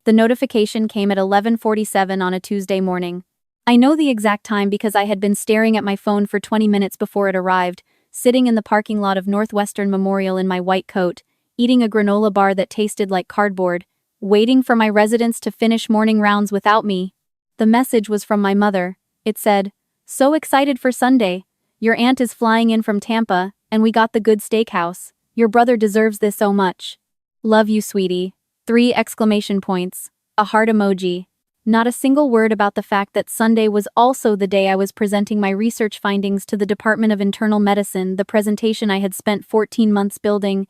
The notification came at 11:47 on a Tuesday morning. I know the exact time because I had been staring at my phone for 20 minutes before it arrived, sitting in the parking lot of Northwestern Memorial in my white coat, eating a granola bar that tasted like cardboard, waiting for my residents to finish morning rounds without me. The message was from my mother. It said, "So excited for Sunday. Your aunt is flying in from Tampa, and we got the good steakhouse. Your brother deserves this so much. Love you, sweetie." 3 exclamation points. A heart emoji. Not a single word about the fact that Sunday was also the day I was presenting my research findings to the Department of Internal Medicine, the presentation I had spent 14 months building,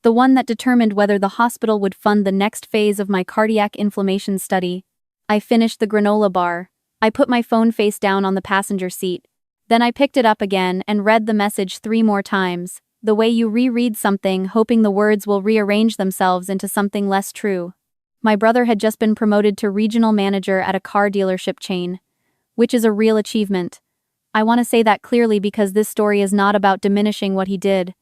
the one that determined whether the hospital would fund the next phase of my cardiac inflammation study. I finished the granola bar. I put my phone face down on the passenger seat. Then I picked it up again and read the message 3 more times, the way you reread something hoping the words will rearrange themselves into something less true. My brother had just been promoted to regional manager at a car dealership chain, which is a real achievement. I want to say that clearly because this story is not about diminishing what he did.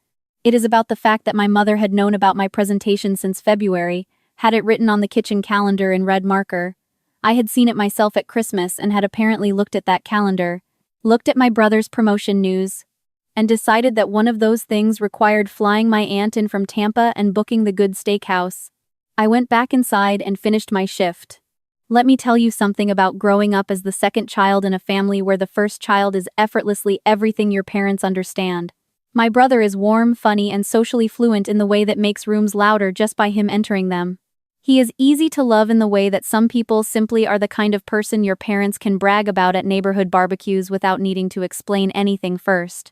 It is about the fact that my mother had known about my presentation since February, had it written on the kitchen calendar in red marker. I had seen it myself at Christmas and had apparently looked at that calendar, looked at my brother's promotion news, and decided that one of those things required flying my aunt in from Tampa and booking the good steakhouse. I went back inside and finished my shift. Let me tell you something about growing up as the second child in a family where the first child is effortlessly everything your parents understand. My brother is warm, funny, and socially fluent in the way that makes rooms louder just by him entering them. He is easy to love in the way that some people simply are the kind of person your parents can brag about at neighborhood barbecues without needing to explain anything first.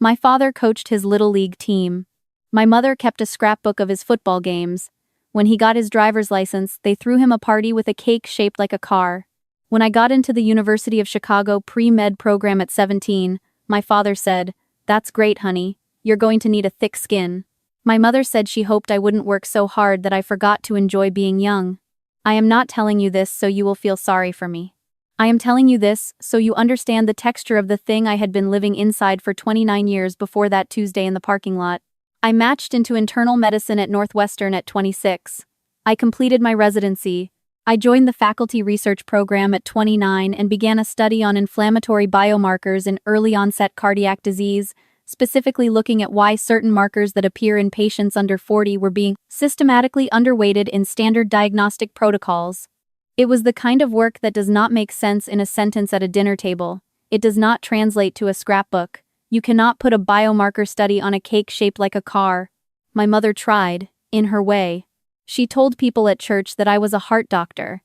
My father coached his little league team. My mother kept a scrapbook of his football games. When he got his driver's license, they threw him a party with a cake shaped like a car. When I got into the University of Chicago pre-med program at 17, my father said, "That's great, honey. You're going to need a thick skin." My mother said she hoped I wouldn't work so hard that I forgot to enjoy being young. I am not telling you this so you will feel sorry for me. I am telling you this so you understand the texture of the thing I had been living inside for 29 years before that Tuesday in the parking lot. I matched into internal medicine at Northwestern at 26. I completed my residency. I joined the faculty research program at 29 and began a study on inflammatory biomarkers in early-onset cardiac disease, specifically looking at why certain markers that appear in patients under 40 were being systematically underweighted in standard diagnostic protocols. It was the kind of work that does not make sense in a sentence at a dinner table. It does not translate to a scrapbook. You cannot put a biomarker study on a cake shaped like a car. My mother tried, in her way. She told people at church that I was a heart doctor.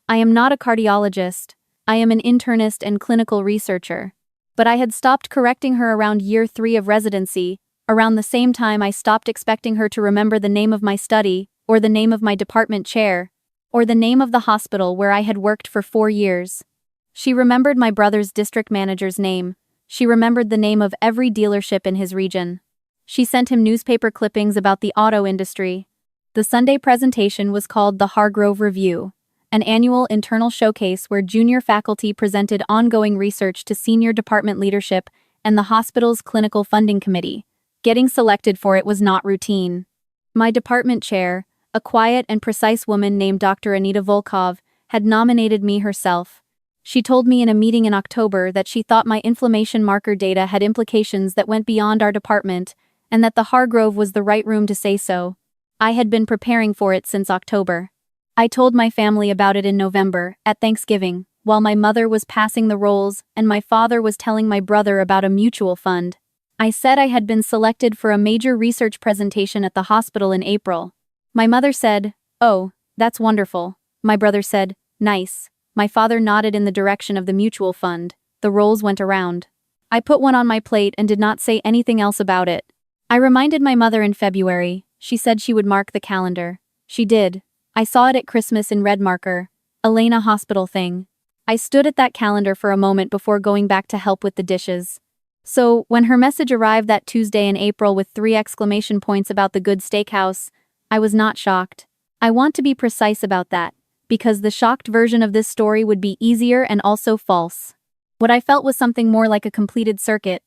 I am not a cardiologist. I am an internist and clinical researcher. But I had stopped correcting her around year 3 of residency, around the same time I stopped expecting her to remember the name of my study, or the name of my department chair, or the name of the hospital where I had worked for 4 years. She remembered my brother's district manager's name. She remembered the name of every dealership in his region. She sent him newspaper clippings about the auto industry. The Sunday presentation was called the Hargrove Review, an annual internal showcase where junior faculty presented ongoing research to senior department leadership and the hospital's clinical funding committee. Getting selected for it was not routine. My department chair, a quiet and precise woman named Dr. Anita Volkov, had nominated me herself. She told me in a meeting in October that she thought my inflammation marker data had implications that went beyond our department, and that the Hargrove was the right room to say so. I had been preparing for it since October. I told my family about it in November, at Thanksgiving, while my mother was passing the rolls and my father was telling my brother about a mutual fund. I said I had been selected for a major research presentation at the hospital in April. My mother said, "Oh, that's wonderful." My brother said, "Nice." My father nodded in the direction of the mutual fund. The rolls went around. I put one on my plate and did not say anything else about it. I reminded my mother in February. She said she would mark the calendar. She did. I saw it at Christmas in red marker. Elena hospital thing. I stood at that calendar for a moment before going back to help with the dishes. So, when her message arrived that Tuesday in April with 3 exclamation points about the good steakhouse, I was not shocked. I want to be precise about that, because the shocked version of this story would be easier and also false. What I felt was something more like a completed circuit.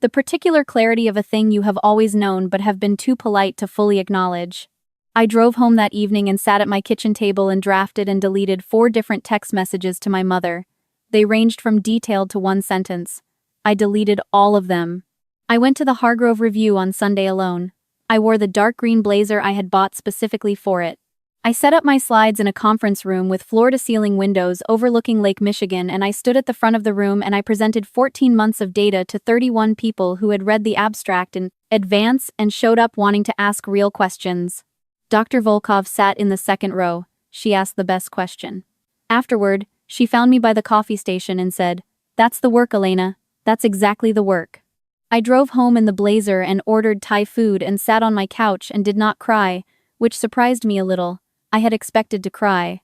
The particular clarity of a thing you have always known but have been too polite to fully acknowledge. I drove home that evening and sat at my kitchen table and drafted and deleted 4 different text messages to my mother. They ranged from detailed to one sentence. I deleted all of them. I went to the Hargrove Review on Sunday alone. I wore the dark green blazer I had bought specifically for it. I set up my slides in a conference room with floor-to-ceiling windows overlooking Lake Michigan, and I stood at the front of the room and I presented 14 months of data to 31 people who had read the abstract in advance and showed up wanting to ask real questions. Dr. Volkov sat in the second row. She asked the best question. Afterward, she found me by the coffee station and said, "That's the work, Elena. That's exactly the work." I drove home in the blazer and ordered Thai food and sat on my couch and did not cry, which surprised me a little. I had expected to cry.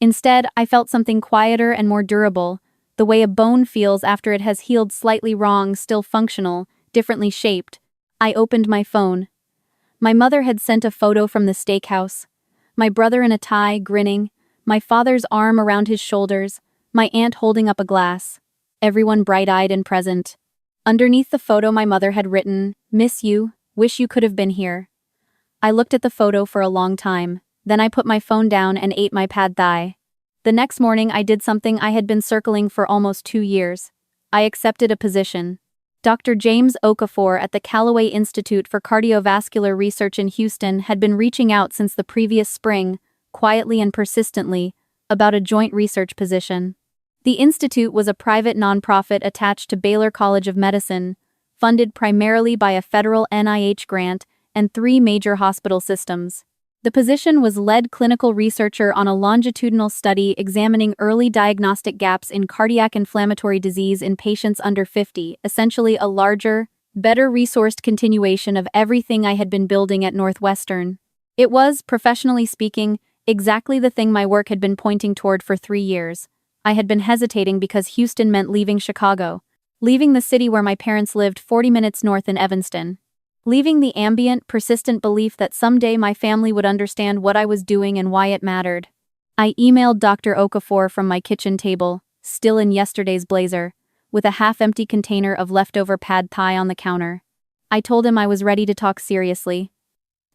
Instead, I felt something quieter and more durable, the way a bone feels after it has healed slightly wrong, still functional, differently shaped. I opened my phone. My mother had sent a photo from the steakhouse. My brother in a tie, grinning, my father's arm around his shoulders, my aunt holding up a glass. Everyone bright-eyed and present. Underneath the photo my mother had written, "Miss you, wish you could have been here." I looked at the photo for a long time, then I put my phone down and ate my pad thai. The next morning I did something I had been circling for almost 2 years. I accepted a position. Dr. James Okafor at the Callaway Institute for Cardiovascular Research in Houston had been reaching out since the previous spring, quietly and persistently, about a joint research position. The institute was a private nonprofit attached to Baylor College of Medicine, funded primarily by a federal NIH grant and 3 major hospital systems. The position was lead clinical researcher on a longitudinal study examining early diagnostic gaps in cardiac inflammatory disease in patients under 50, essentially a larger, better resourced continuation of everything I had been building at Northwestern. It was, professionally speaking, exactly the thing my work had been pointing toward for 3 years. I had been hesitating because Houston meant leaving Chicago, leaving the city where my parents lived 40 minutes north in Evanston. Leaving the ambient, persistent belief that someday my family would understand what I was doing and why it mattered. I emailed Dr. Okafor from my kitchen table, still in yesterday's blazer, with a half-empty container of leftover pad thai on the counter. I told him I was ready to talk seriously.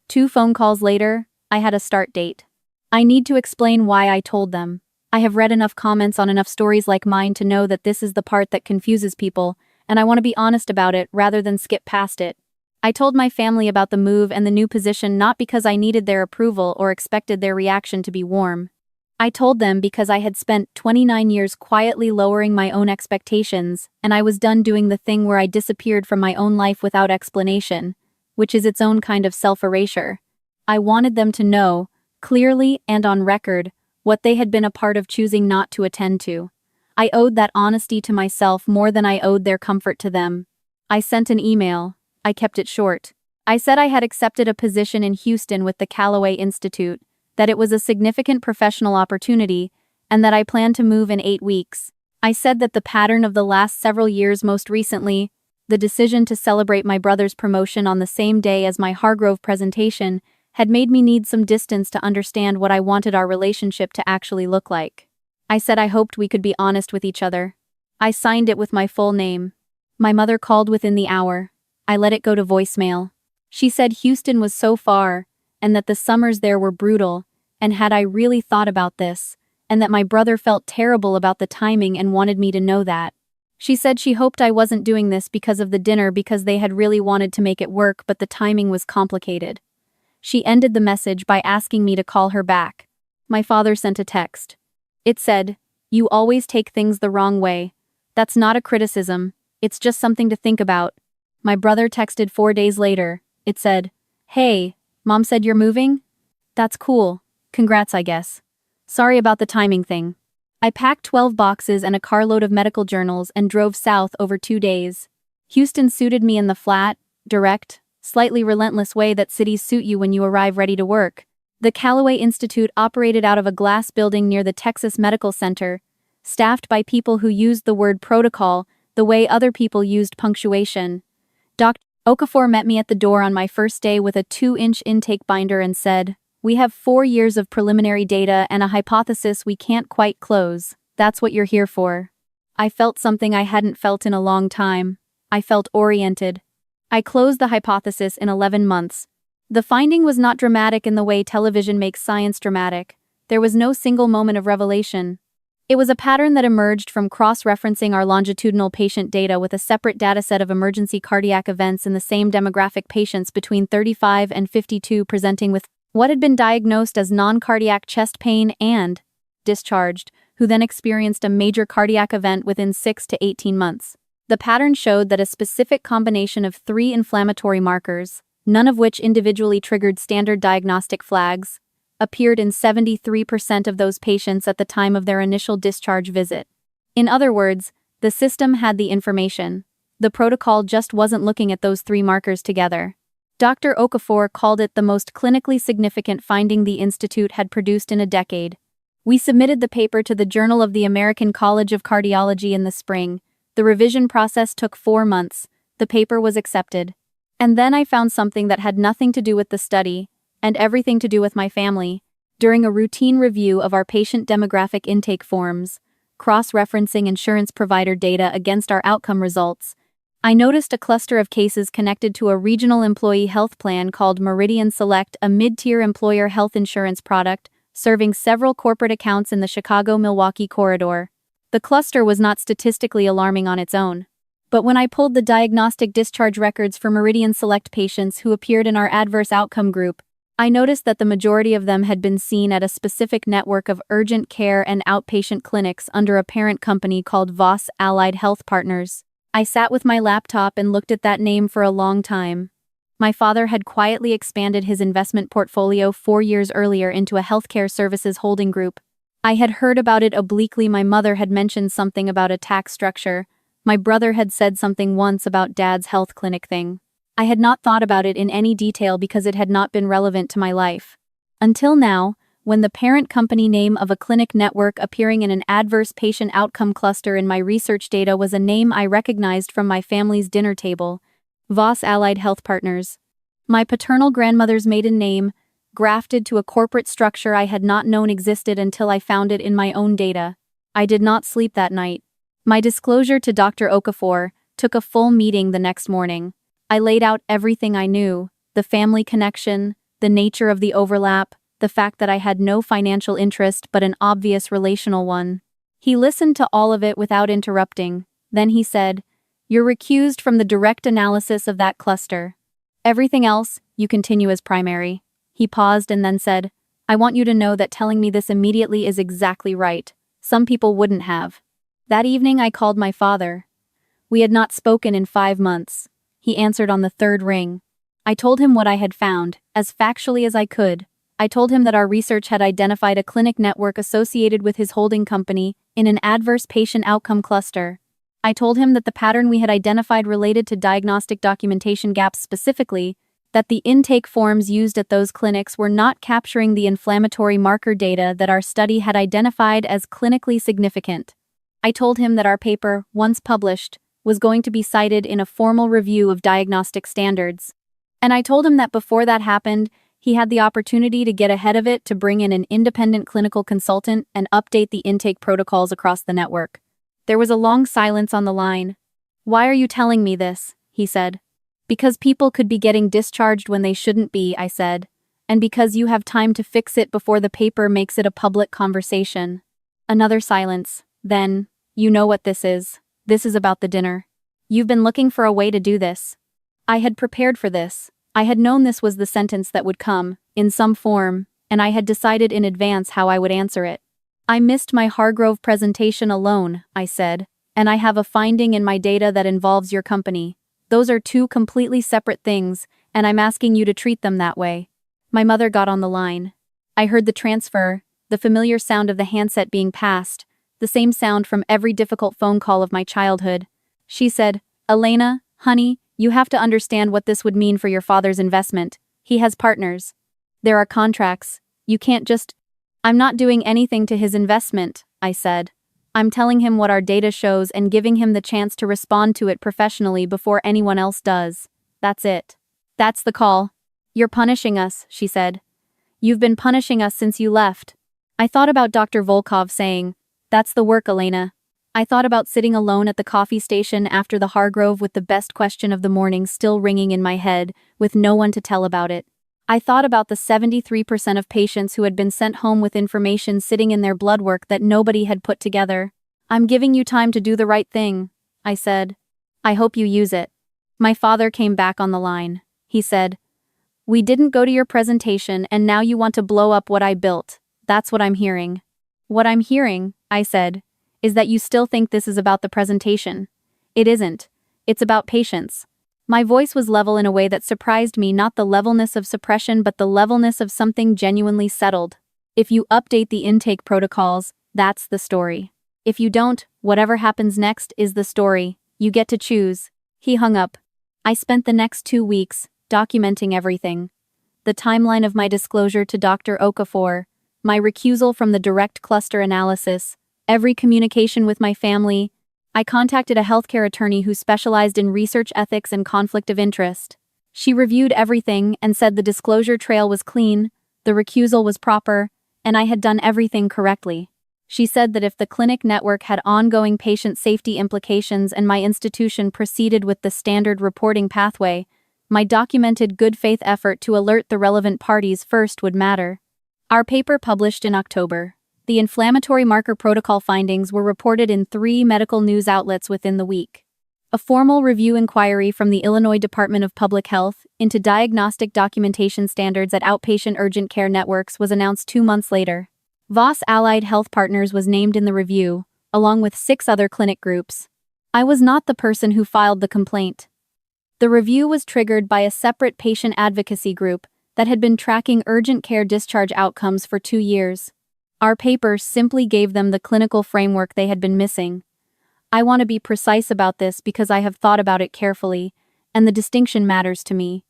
2 phone calls later, I had a start date. I need to explain why I told them. I have read enough comments on enough stories like mine to know that this is the part that confuses people, and I want to be honest about it rather than skip past it. I told my family about the move and the new position not because I needed their approval or expected their reaction to be warm. I told them because I had spent 29 years quietly lowering my own expectations, and I was done doing the thing where I disappeared from my own life without explanation, which is its own kind of self-erasure. I wanted them to know, clearly and on record, what they had been a part of choosing not to attend to. I owed that honesty to myself more than I owed their comfort to them. I sent an email. I kept it short. I said I had accepted a position in Houston with the Callaway Institute, that it was a significant professional opportunity, and that I planned to move in 8 weeks. I said that the pattern of the last several years, most recently, the decision to celebrate my brother's promotion on the same day as my Hargrove presentation, had made me need some distance to understand what I wanted our relationship to actually look like. I said I hoped we could be honest with each other. I signed it with my full name. My mother called within the hour. I let it go to voicemail. She said Houston was so far, and that the summers there were brutal, and had I really thought about this, and that my brother felt terrible about the timing and wanted me to know that. She said she hoped I wasn't doing this because of the dinner because they had really wanted to make it work, but the timing was complicated. She ended the message by asking me to call her back. My father sent a text. It said, "You always take things the wrong way. That's not a criticism, it's just something to think about." My brother texted 4 days later. It said, "Hey, Mom said you're moving? That's cool. Congrats, I guess. Sorry about the timing thing." I packed 12 boxes and a carload of medical journals and drove south over 2 days. Houston suited me in the flat, direct, slightly relentless way that cities suit you when you arrive ready to work. The Callaway Institute operated out of a glass building near the Texas Medical Center, staffed by people who used the word protocol the way other people used punctuation. Dr. Okafor met me at the door on my first day with a 2-inch intake binder and said, "We have 4 years of preliminary data and a hypothesis we can't quite close. That's what you're here for." I felt something I hadn't felt in a long time. I felt oriented. I closed the hypothesis in 11 months. The finding was not dramatic in the way television makes science dramatic. There was no single moment of revelation. It was a pattern that emerged from cross-referencing our longitudinal patient data with a separate dataset of emergency cardiac events in the same demographic patients between 35 and 52 presenting with what had been diagnosed as non-cardiac chest pain and discharged, who then experienced a major cardiac event within 6 to 18 months. The pattern showed that a specific combination of 3 inflammatory markers, none of which individually triggered standard diagnostic flags, appeared in 73% of those patients at the time of their initial discharge visit. In other words, the system had the information. The protocol just wasn't looking at those 3 markers together. Dr. Okafor called it the most clinically significant finding the Institute had produced in a decade. We submitted the paper to the Journal of the American College of Cardiology in the spring. The revision process took 4 months. The paper was accepted. And then I found something that had nothing to do with the study, and everything to do with my family. During a routine review of our patient demographic intake forms, cross-referencing insurance provider data against our outcome results, I noticed a cluster of cases connected to a regional employee health plan called Meridian Select, a mid-tier employer health insurance product, serving several corporate accounts in the Chicago-Milwaukee corridor. The cluster was not statistically alarming on its own. But when I pulled the diagnostic discharge records for Meridian Select patients who appeared in our adverse outcome group, I noticed that the majority of them had been seen at a specific network of urgent care and outpatient clinics under a parent company called Voss Allied Health Partners. I sat with my laptop and looked at that name for a long time. My father had quietly expanded his investment portfolio 4 years earlier into a healthcare services holding group. I had heard about it obliquely. My mother had mentioned something about a tax structure. My brother had said something once about Dad's health clinic thing. I had not thought about it in any detail because it had not been relevant to my life. Until now, when the parent company name of a clinic network appearing in an adverse patient outcome cluster in my research data was a name I recognized from my family's dinner table, Voss Allied Health Partners. My paternal grandmother's maiden name, grafted to a corporate structure I had not known existed until I found it in my own data. I did not sleep that night. My disclosure to Dr. Okafor took a full meeting the next morning. I laid out everything I knew, the family connection, the nature of the overlap, the fact that I had no financial interest but an obvious relational one. He listened to all of it without interrupting. Then he said, "You're recused from the direct analysis of that cluster. Everything else, you continue as primary." He paused and then said, "I want you to know that telling me this immediately is exactly right. Some people wouldn't have." That evening I called my father. We had not spoken in 5 months. He answered on the 3rd ring. I told him what I had found, as factually as I could. I told him that our research had identified a clinic network associated with his holding company in an adverse patient outcome cluster. I told him that the pattern we had identified related to diagnostic documentation gaps specifically, that the intake forms used at those clinics were not capturing the inflammatory marker data that our study had identified as clinically significant. I told him that our paper, once published, was going to be cited in a formal review of diagnostic standards. And I told him that before that happened, he had the opportunity to get ahead of it to bring in an independent clinical consultant and update the intake protocols across the network. There was a long silence on the line. "Why are you telling me this?" he said. "Because people could be getting discharged when they shouldn't be," I said. "And because you have time to fix it before the paper makes it a public conversation." Another silence. Then, "You know what this is. This is about the dinner. You've been looking for a way to do this." I had prepared for this. I had known this was the sentence that would come, in some form, and I had decided in advance how I would answer it. "I missed my Hargrove presentation alone," I said, "and I have a finding in my data that involves your company. Those are 2 completely separate things, and I'm asking you to treat them that way." My mother got on the line. I heard the transfer, the familiar sound of the handset being passed, the same sound from every difficult phone call of my childhood. She said, "Elena, honey, you have to understand what this would mean for your father's investment. He has partners. There are contracts. You can't just—" "I'm not doing anything to his investment," I said. "I'm telling him what our data shows and giving him the chance to respond to it professionally before anyone else does. That's it. That's the call." "You're punishing us," she said. "You've been punishing us since you left." I thought about Dr. Volkov saying, "That's the work, Elena." I thought about sitting alone at the coffee station after the Hargrove with the best question of the morning still ringing in my head, with no one to tell about it. I thought about the 73% of patients who had been sent home with information sitting in their blood work that nobody had put together. "I'm giving you time to do the right thing," I said. "I hope you use it." My father came back on the line. He said, "We didn't go to your presentation and now you want to blow up what I built. That's what I'm hearing." "What I'm hearing," I said, "is that you still think this is about the presentation. It isn't. It's about patients." My voice was level in a way that surprised me, not the levelness of suppression but the levelness of something genuinely settled. If you update the intake protocols, that's the story. If you don't, whatever happens next is the story. You get to choose. He hung up. I spent the next 2 weeks documenting everything. The timeline of my disclosure to Dr. Okafor, my recusal from the direct cluster analysis, every communication with my family. I contacted a healthcare attorney who specialized in research ethics and conflict of interest. She reviewed everything and said the disclosure trail was clean, the recusal was proper, and I had done everything correctly. She said that if the clinic network had ongoing patient safety implications and my institution proceeded with the standard reporting pathway, my documented good faith effort to alert the relevant parties first would matter. Our paper published in October. The inflammatory marker protocol findings were reported in 3 medical news outlets within the week. A formal review inquiry from the Illinois Department of Public Health into diagnostic documentation standards at outpatient urgent care networks was announced 2 months later. Voss Allied Health Partners was named in the review, along with 6 other clinic groups. I was not the person who filed the complaint. The review was triggered by a separate patient advocacy group that had been tracking urgent care discharge outcomes for 2 years. Our paper simply gave them the clinical framework they had been missing. I want to be precise about this because I have thought about it carefully, and the distinction matters to me.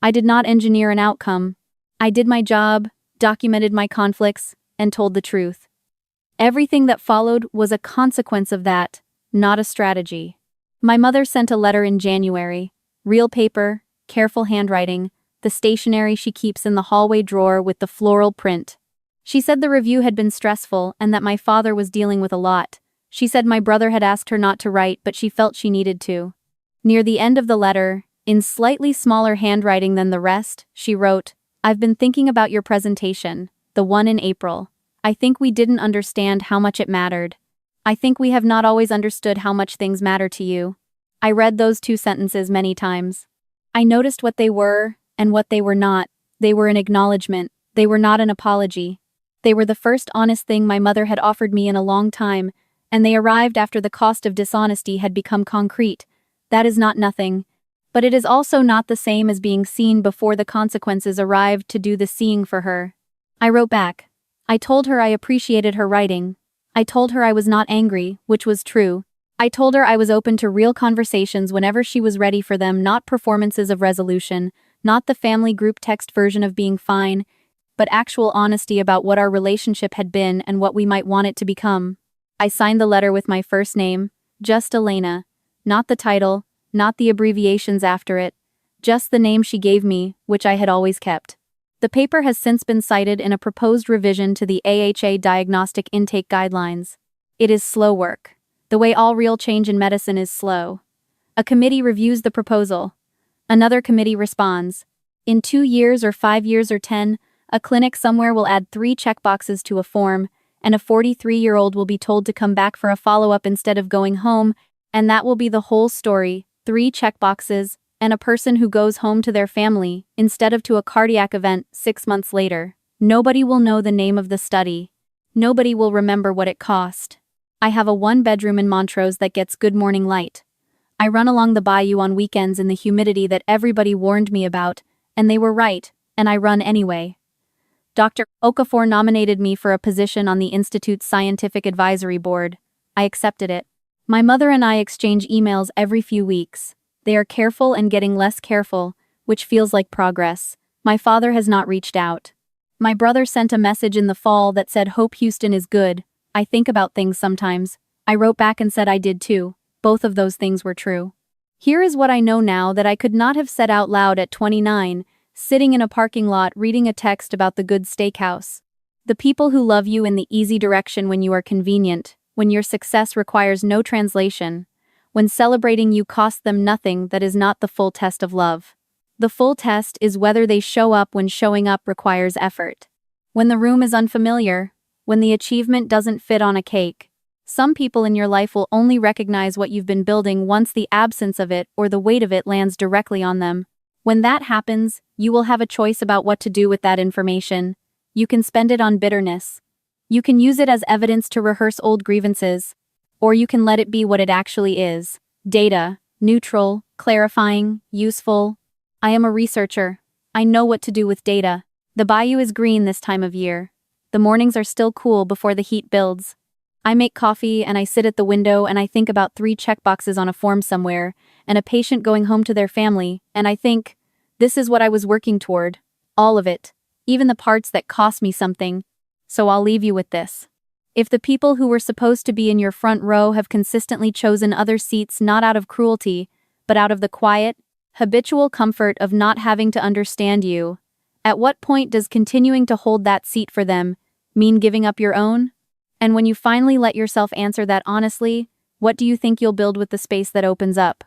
I did not engineer an outcome. I did my job, documented my conflicts, and told the truth. Everything that followed was a consequence of that, not a strategy. My mother sent a letter in January. Real paper, careful handwriting, the stationery she keeps in the hallway drawer with the floral print. She said the review had been stressful and that my father was dealing with a lot. She said my brother had asked her not to write, but she felt she needed to. Near the end of the letter, in slightly smaller handwriting than the rest, she wrote, "I've been thinking about your presentation, the one in April. I think we didn't understand how much it mattered. I think we have not always understood how much things matter to you." I read those 2 sentences many times. I noticed what they were and what they were not. They were an acknowledgement. They were not an apology. They were the first honest thing my mother had offered me in a long time, and they arrived after the cost of dishonesty had become concrete. That is not nothing. But it is also not the same as being seen before the consequences arrived to do the seeing for her. I wrote back. I told her I appreciated her writing. I told her I was not angry, which was true. I told her I was open to real conversations whenever she was ready for them, not performances of resolution, not the family group text version of being fine, but actual honesty about what our relationship had been and what we might want it to become. I signed the letter with my first name, just Elena, not the title, not the abbreviations after it, just the name she gave me, which I had always kept. The paper has since been cited in a proposed revision to the AHA Diagnostic Intake Guidelines. It is slow work. The way all real change in medicine is slow. A committee reviews the proposal. Another committee responds. In 2 years or 5 years or 10, a clinic somewhere will add 3 checkboxes to a form, and a 43-year-old will be told to come back for a follow-up instead of going home, and that will be the whole story, 3 checkboxes, and a person who goes home to their family, instead of to a cardiac event 6 months later. Nobody will know the name of the study. Nobody will remember what it cost. I have a 1-bedroom in Montrose that gets good morning light. I run along the bayou on weekends in the humidity that everybody warned me about, and they were right, and I run anyway. Dr. Okafor nominated me for a position on the Institute's Scientific Advisory Board. I accepted it. My mother and I exchange emails every few weeks. They are careful and getting less careful, which feels like progress. My father has not reached out. My brother sent a message in the fall that said Hope Houston is good. I think about things sometimes. I wrote back and said I did too. Both of those things were true. Here is what I know now that I could not have said out loud at 29, sitting in a parking lot reading a text about the good steakhouse. The people who love you in the easy direction when you are convenient, when your success requires no translation, when celebrating you costs them nothing, that is not the full test of love. The full test is whether they show up when showing up requires effort. When the room is unfamiliar, when the achievement doesn't fit on a cake. Some people in your life will only recognize what you've been building once the absence of it or the weight of it lands directly on them. When that happens, you will have a choice about what to do with that information. You can spend it on bitterness. You can use it as evidence to rehearse old grievances. Or you can let it be what it actually is. Data, neutral, clarifying, useful. I am a researcher. I know what to do with data. The bayou is green this time of year. The mornings are still cool before the heat builds. I make coffee and I sit at the window and I think about 3 checkboxes on a form somewhere, and a patient going home to their family, and I think, this is what I was working toward. All of it. Even the parts that cost me something. So I'll leave you with this. If the people who were supposed to be in your front row have consistently chosen other seats not out of cruelty, but out of the quiet, habitual comfort of not having to understand you, at what point does continuing to hold that seat for them mean giving up your own? And when you finally let yourself answer that honestly, what do you think you'll build with the space that opens up?